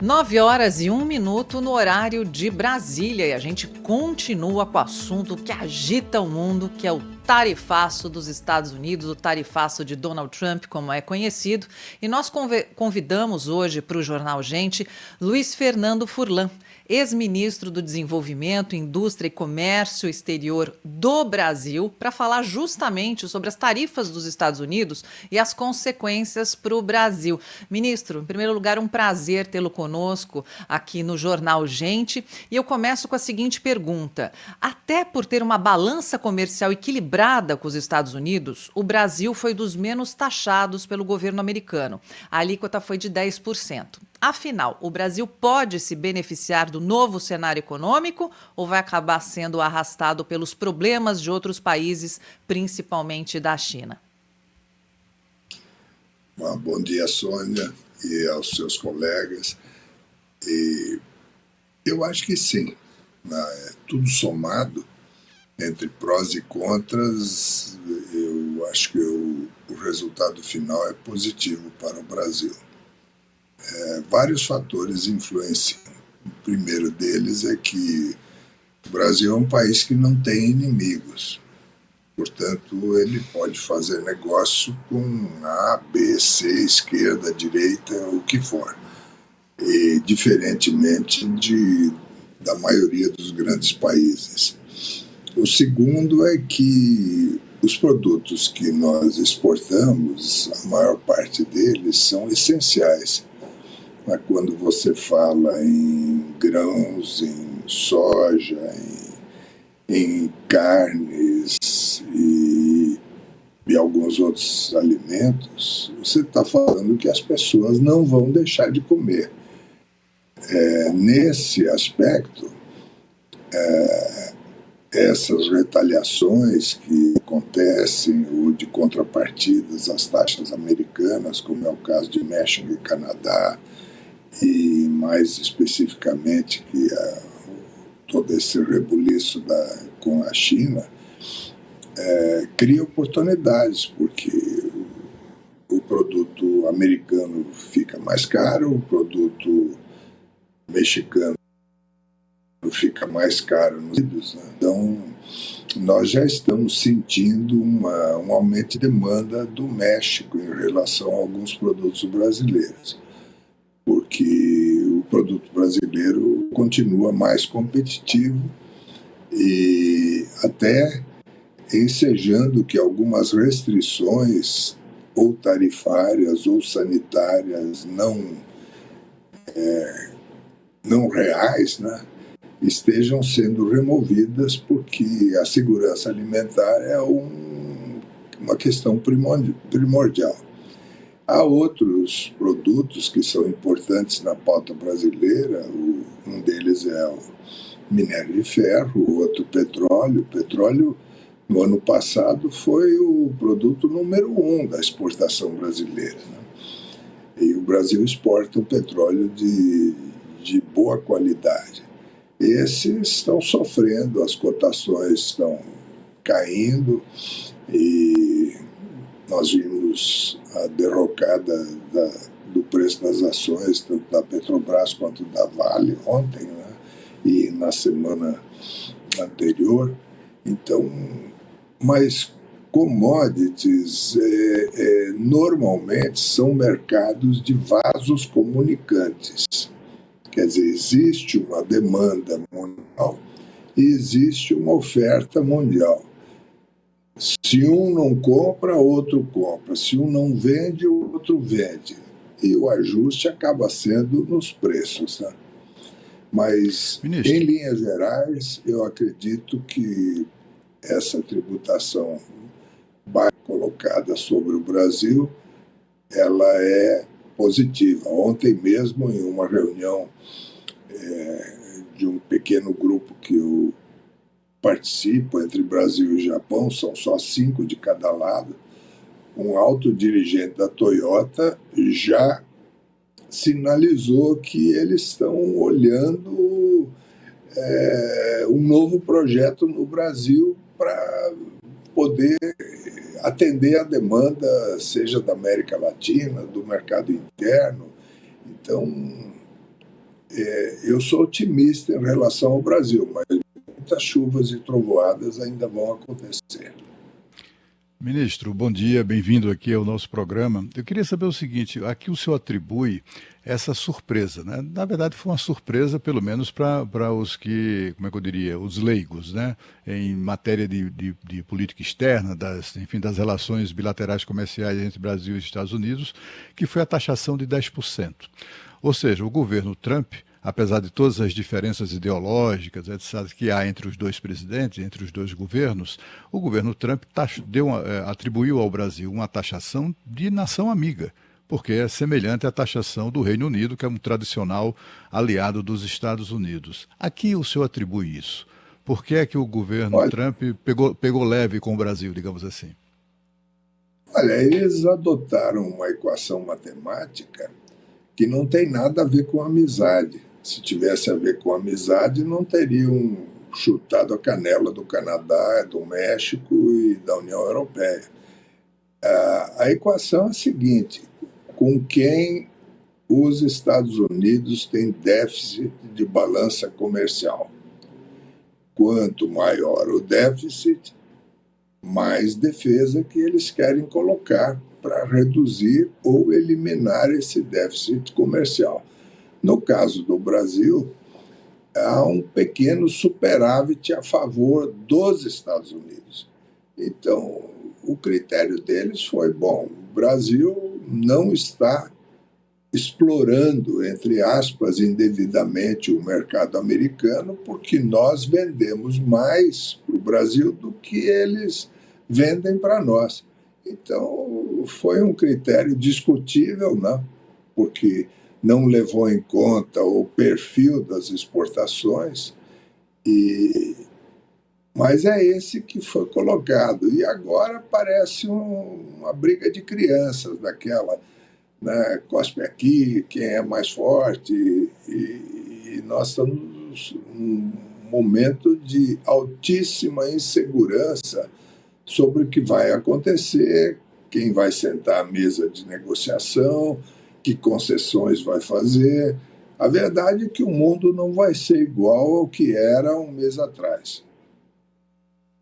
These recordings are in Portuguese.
9h01 no horário de Brasília e a gente continua com o assunto que agita o mundo, que é o tarifaço dos Estados Unidos, o tarifaço de Donald Trump, como é conhecido. E nós convidamos hoje para o Jornal Gente Luiz Fernando Furlan, ex-ministro do Desenvolvimento, Indústria e Comércio Exterior do Brasil, para falar justamente sobre as tarifas dos Estados Unidos e as consequências para o Brasil. Ministro, em primeiro lugar, um prazer tê-lo conosco aqui no Jornal Gente. E eu começo com a seguinte pergunta. Até por ter uma balança comercial equilibrada com os Estados Unidos, o Brasil foi dos menos taxados pelo governo americano. A alíquota foi de 10%. Afinal, o Brasil pode se beneficiar do novo cenário econômico ou vai acabar sendo arrastado pelos problemas de outros países, principalmente da China? Bom dia, Sônia, e aos seus colegas. E eu acho que sim, tudo somado, entre prós e contras, eu acho que o resultado final é positivo para o Brasil. Vários fatores influenciam. O primeiro deles é que o Brasil é um país que não tem inimigos. Portanto, ele pode fazer negócio com A, B, C, esquerda, direita, o que for. E diferentemente da maioria dos grandes países. O segundo é que os produtos que nós exportamos, a maior parte deles, são essenciais. Quando você fala em grãos, em soja, em carnes e alguns outros alimentos, você está falando que as pessoas não vão deixar de comer. Nesse aspecto, essas retaliações que acontecem, ou de contrapartidas às taxas americanas, como é o caso de México e Canadá, e mais especificamente que todo esse rebuliço com a China, cria oportunidades, porque o produto americano fica mais caro, o produto mexicano fica mais caro nos Estados Unidos, né? Então, nós já estamos sentindo um aumento de demanda do México em relação a alguns produtos brasileiros, porque o produto brasileiro continua mais competitivo e até ensejando que algumas restrições ou tarifárias ou sanitárias não reais, né, estejam sendo removidas, porque a segurança alimentar é uma questão primordial. Há outros produtos que são importantes na pauta brasileira, um deles é o minério de ferro, o outro petróleo. O petróleo, no ano passado, foi o produto número 1 da exportação brasileira, né? E o Brasil exporta um petróleo de boa qualidade. Esses estão sofrendo, as cotações estão caindo e nós vimos a derrocada do preço das ações, tanto da Petrobras quanto da Vale, ontem, né? E na semana anterior. Então, mas commodities normalmente são mercados de vasos comunicantes. Quer dizer, existe uma demanda mundial e existe uma oferta mundial. Se um não compra, outro compra. Se um não vende, o outro vende. E o ajuste acaba sendo nos preços, né? Mas, Ministro, em linhas gerais, eu acredito que essa tributação colocada sobre o Brasil, ela é positiva. Ontem mesmo, em uma reunião de um pequeno grupo que eu participo entre Brasil e Japão, são só 5 de cada lado, um alto dirigente da Toyota já sinalizou que eles estão olhando um novo projeto no Brasil para poder atender a demanda, seja da América Latina, do mercado interno. Então, Eu sou otimista em relação ao Brasil, mas muitas chuvas e trovoadas ainda vão acontecer. Ministro, bom dia, bem-vindo aqui ao nosso programa. Eu queria saber o seguinte, a que o senhor atribui essa surpresa, né? Na verdade foi uma surpresa, pelo menos para os que, como é que eu diria, os leigos, né? Em matéria de política externa, das relações bilaterais comerciais entre Brasil e Estados Unidos, que foi a taxação de 10%. Ou seja, o governo Trump, apesar de todas as diferenças ideológicas, etc., que há entre os dois presidentes, entre os dois governos, o governo Trump atribuiu ao Brasil uma taxação de nação amiga, porque é semelhante à taxação do Reino Unido, que é um tradicional aliado dos Estados Unidos. A que o senhor atribui isso? Por que é que o governo Trump pegou leve com o Brasil, digamos assim? Olha, eles adotaram uma equação matemática que não tem nada a ver com amizade. Se tivesse a ver com amizade, não teriam chutado a canela do Canadá, do México e da União Europeia. A equação é a seguinte: com quem os Estados Unidos têm déficit de balança comercial? Quanto maior o déficit, mais defesa que eles querem colocar para reduzir ou eliminar esse déficit comercial. No caso do Brasil, há um pequeno superávit a favor dos Estados Unidos. Então, o critério deles foi, bom, o Brasil não está explorando, entre aspas, indevidamente o mercado americano, porque nós vendemos mais para o Brasil do que eles vendem para nós. Então, foi um critério discutível, né? Porque não levou em conta o perfil das exportações, mas é esse que foi colocado. E agora parece uma briga de crianças, daquela, né? Cospe aqui, quem é mais forte, e nós estamos num momento de altíssima insegurança sobre o que vai acontecer, quem vai sentar à mesa de negociação, que concessões vai fazer. A verdade é que o mundo não vai ser igual ao que era um mês atrás.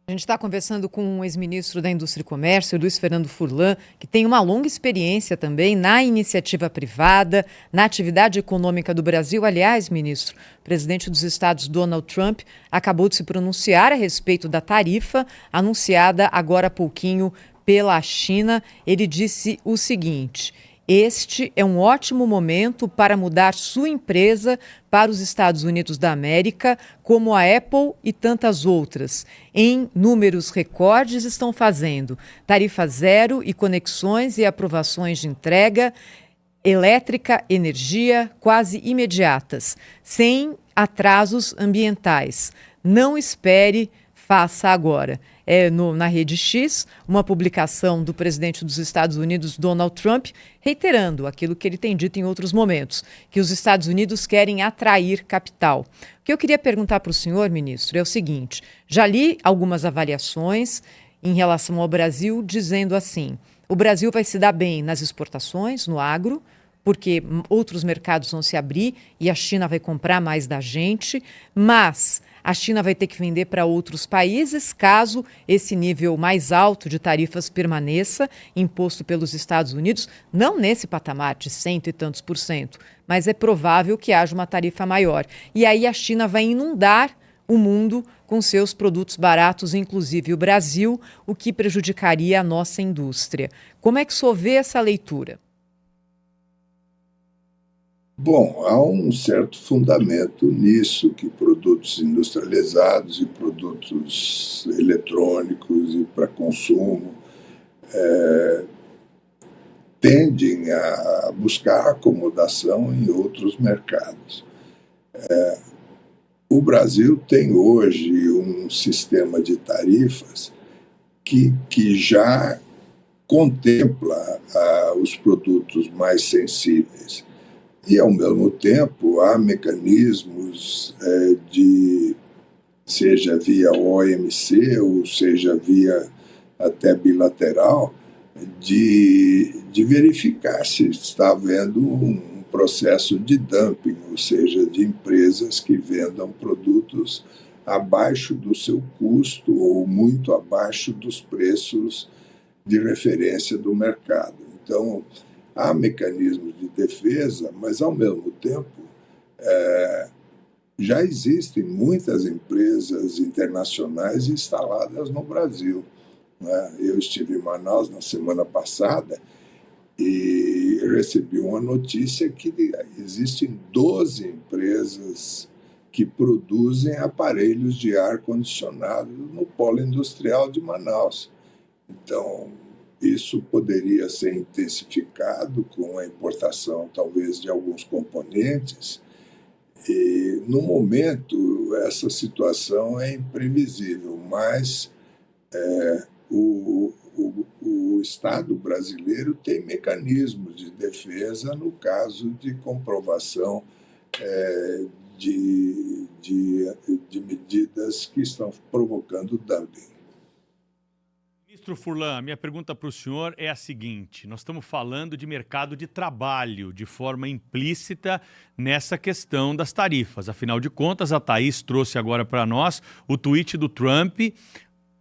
A gente está conversando com o ex-ministro da Indústria e Comércio, Luiz Fernando Furlan, que tem uma longa experiência também na iniciativa privada, na atividade econômica do Brasil. Aliás, ministro, o presidente dos Estados, Donald Trump, acabou de se pronunciar a respeito da tarifa anunciada agora há pouquinho pela China. Ele disse o seguinte: este é um ótimo momento para mudar sua empresa para os Estados Unidos da América, como a Apple e tantas outras. Em números recordes estão fazendo tarifa zero e conexões e aprovações de entrega elétrica, energia quase imediatas, sem atrasos ambientais. Não espere, faça agora. Na Rede X, uma publicação do presidente dos Estados Unidos, Donald Trump, reiterando aquilo que ele tem dito em outros momentos, que os Estados Unidos querem atrair capital. O que eu queria perguntar para o senhor, ministro, é o seguinte: já li algumas avaliações em relação ao Brasil, dizendo assim: o Brasil vai se dar bem nas exportações, no agro, porque outros mercados vão se abrir e a China vai comprar mais da gente, mas a China vai ter que vender para outros países caso esse nível mais alto de tarifas permaneça, imposto pelos Estados Unidos, não nesse patamar de 100 e tantos %, mas é provável que haja uma tarifa maior. E aí a China vai inundar o mundo com seus produtos baratos, inclusive o Brasil, o que prejudicaria a nossa indústria. Como é que o senhor vê essa leitura? Bom, há um certo fundamento nisso, que produtos industrializados e produtos eletrônicos e para consumo tendem a buscar acomodação em outros mercados. O Brasil tem hoje um sistema de tarifas que já contempla os produtos mais sensíveis. E, ao mesmo tempo, há mecanismos seja via OMC ou seja via até bilateral, de verificar se está havendo um processo de dumping, ou seja, de empresas que vendam produtos abaixo do seu custo ou muito abaixo dos preços de referência do mercado. Então, há mecanismos de defesa, mas, ao mesmo tempo, já existem muitas empresas internacionais instaladas no Brasil, né? Eu estive em Manaus na semana passada e recebi uma notícia que existem 12 empresas que produzem aparelhos de ar-condicionado no polo industrial de Manaus. Então, isso poderia ser intensificado com a importação, talvez, de alguns componentes. E, no momento, essa situação é imprevisível, mas o Estado brasileiro tem mecanismos de defesa no caso de comprovação de medidas que estão provocando dumping. Ministro Furlan, minha pergunta para o senhor é a seguinte: nós estamos falando de mercado de trabalho de forma implícita nessa questão das tarifas. Afinal de contas, a Thaís trouxe agora para nós o tweet do Trump,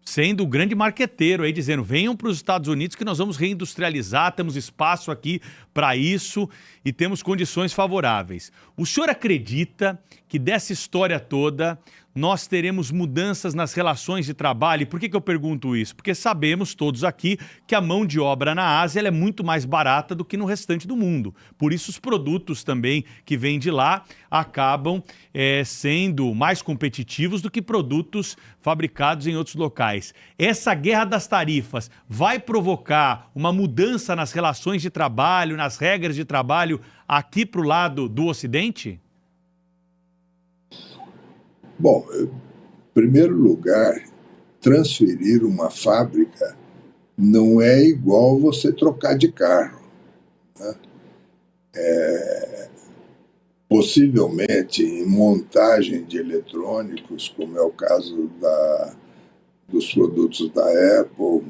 sendo o grande marqueteiro aí, dizendo: venham para os Estados Unidos que nós vamos reindustrializar, temos espaço aqui para isso e temos condições favoráveis. O senhor acredita que dessa história toda nós teremos mudanças nas relações de trabalho? E por que eu pergunto isso? Porque sabemos todos aqui que a mão de obra na Ásia ela é muito mais barata do que no restante do mundo. Por isso os produtos também que vêm de lá acabam sendo mais competitivos do que produtos fabricados em outros locais. Essa guerra das tarifas vai provocar uma mudança nas relações de trabalho, nas regras de trabalho aqui para o lado do Ocidente? Bom, em primeiro lugar, transferir uma fábrica não é igual você trocar de carro, né? Possivelmente, em montagem de eletrônicos, como é o caso dos produtos da Apple,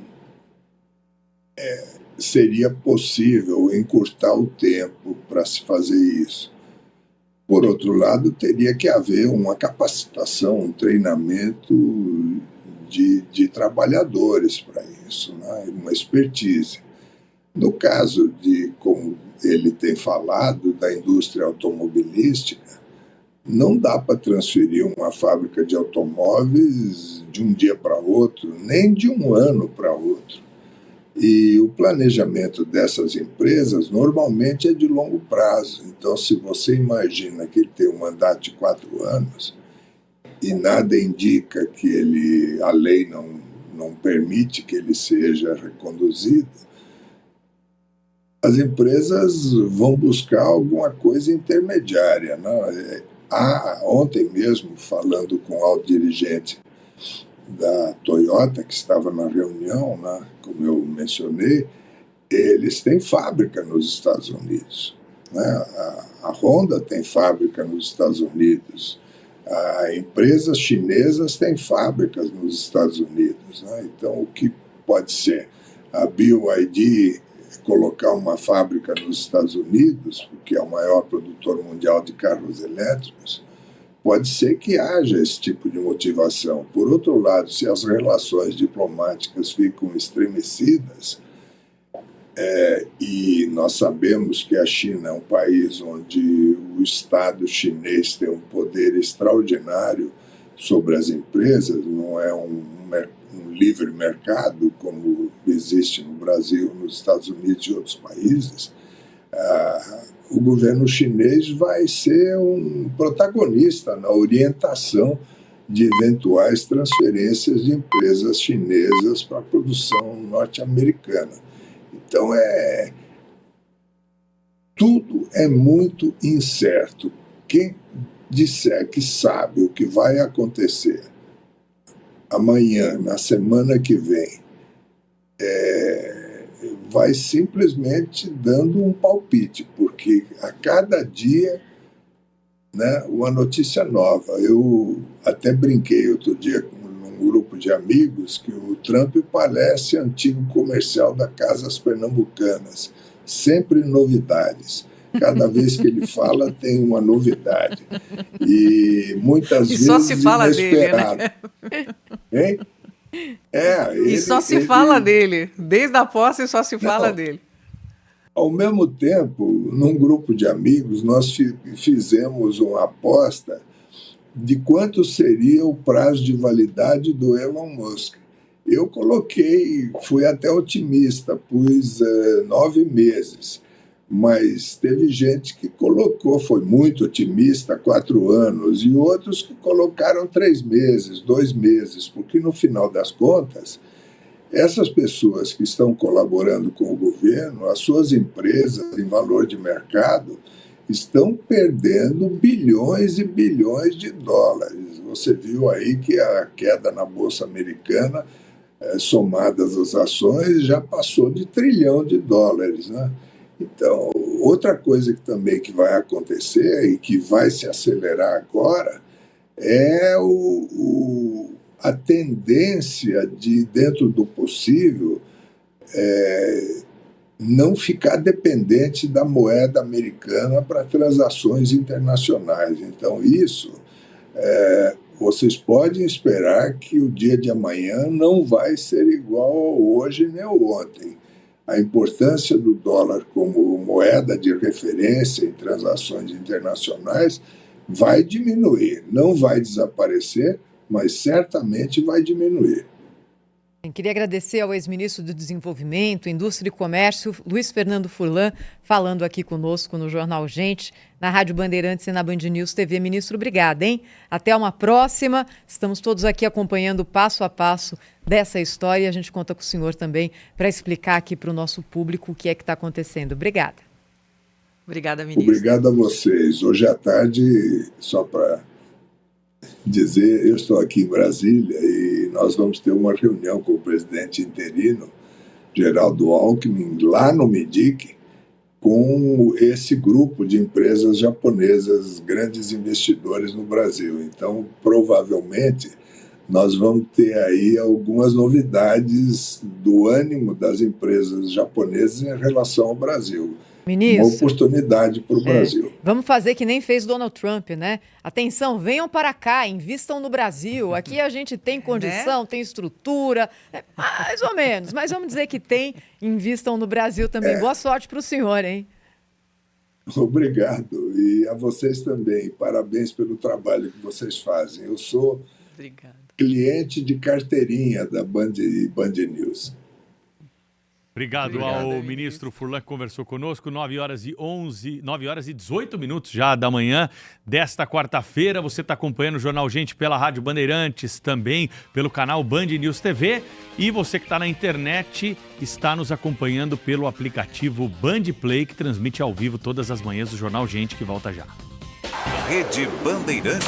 seria possível encurtar o tempo para se fazer isso. Por outro lado, teria que haver uma capacitação, um treinamento de trabalhadores para isso, né? Uma expertise. No caso de, como ele tem falado, da indústria automobilística, não dá para transferir uma fábrica de automóveis de um dia para outro, nem de um ano para outro. E o planejamento dessas empresas normalmente é de longo prazo. Então, se você imagina que ele tem um mandato de 4 anos e nada indica que a lei não permite que ele seja reconduzido, as empresas vão buscar alguma coisa intermediária, né? Ontem mesmo, falando com o alto dirigente da Toyota, que estava na reunião, né, como eu mencionei, eles têm fábrica nos Estados Unidos, né? A Honda tem fábrica nos Estados Unidos, as empresas chinesas têm fábricas nos Estados Unidos, né? Então, o que pode ser? A BYD colocar uma fábrica nos Estados Unidos, porque é o maior produtor mundial de carros elétricos, pode ser que haja esse tipo de motivação. Por outro lado, se as relações diplomáticas ficam estremecidas, e nós sabemos que a China é um país onde o Estado chinês tem um poder extraordinário sobre as empresas, não é um livre mercado como existe no Brasil, nos Estados Unidos e outros países, o governo chinês vai ser um protagonista na orientação de eventuais transferências de empresas chinesas para a produção norte-americana. Então, tudo é muito incerto. Quem disser que sabe o que vai acontecer amanhã, na semana que vem, vai simplesmente dando um palpite, porque a cada dia, né, uma notícia nova. Eu até brinquei outro dia num grupo de amigos que o Trump parece antigo comercial da Casas Pernambucanas, sempre novidades. Cada vez que ele fala tem uma novidade. E muitas vezes só se fala inesperado. dele, né? Hein? E só se fala dele. Desde a posse só se fala dele. Ao mesmo tempo, num grupo de amigos, nós fizemos uma aposta de quanto seria o prazo de validade do Elon Musk. Eu fui até otimista, pus 9 meses, mas teve gente que foi muito otimista, 4 anos, e outros que colocaram 3 meses, 2 meses, porque no final das contas, essas pessoas que estão colaborando com o governo, as suas empresas em valor de mercado, estão perdendo bilhões e bilhões de dólares. Você viu aí que a queda na Bolsa Americana, somadas as ações, já passou de $1 trilhão, né? Então, outra coisa que também que vai acontecer e que vai se acelerar agora é a tendência de, dentro do possível, não ficar dependente da moeda americana para transações internacionais. Então, isso, vocês podem esperar que o dia de amanhã não vai ser igual ao hoje nem ao ontem. A importância do dólar como moeda de referência em transações internacionais vai diminuir, não vai desaparecer, mas certamente vai diminuir. Queria agradecer ao ex-ministro do Desenvolvimento, Indústria e Comércio, Luiz Fernando Furlan, falando aqui conosco no Jornal Gente, na Rádio Bandeirantes e na Band News TV. Ministro, obrigada, hein? Até uma próxima. Estamos todos aqui acompanhando passo a passo dessa história e a gente conta com o senhor também para explicar aqui para o nosso público o que é que está acontecendo. Obrigada. Obrigada, ministro. Obrigado a vocês. Hoje à tarde, só para dizer, eu estou aqui em Brasília e nós vamos ter uma reunião com o presidente interino, Geraldo Alckmin, lá no MEDIC, com esse grupo de empresas japonesas, grandes investidores no Brasil. Então, provavelmente, nós vamos ter aí algumas novidades do ânimo das empresas japonesas em relação ao Brasil. Ministro, uma oportunidade para o Brasil. Vamos fazer que nem fez Donald Trump, né? Atenção, venham para cá, invistam no Brasil. Aqui a gente tem condição, tem estrutura, mais ou menos. Mas vamos dizer que tem, invistam no Brasil também. Boa sorte para o senhor, hein? Obrigado. E a vocês também. Parabéns pelo trabalho que vocês fazem. Eu sou cliente de carteirinha da Band News. Obrigado ao ministro Furlan que conversou conosco, 9 horas e 18 minutos já da manhã desta quarta-feira. Você está acompanhando o Jornal Gente pela Rádio Bandeirantes, também pelo canal Band News TV. E você que está na internet está nos acompanhando pelo aplicativo Band Play, que transmite ao vivo todas as manhãs o Jornal Gente, que volta já. Rede Bandeirantes.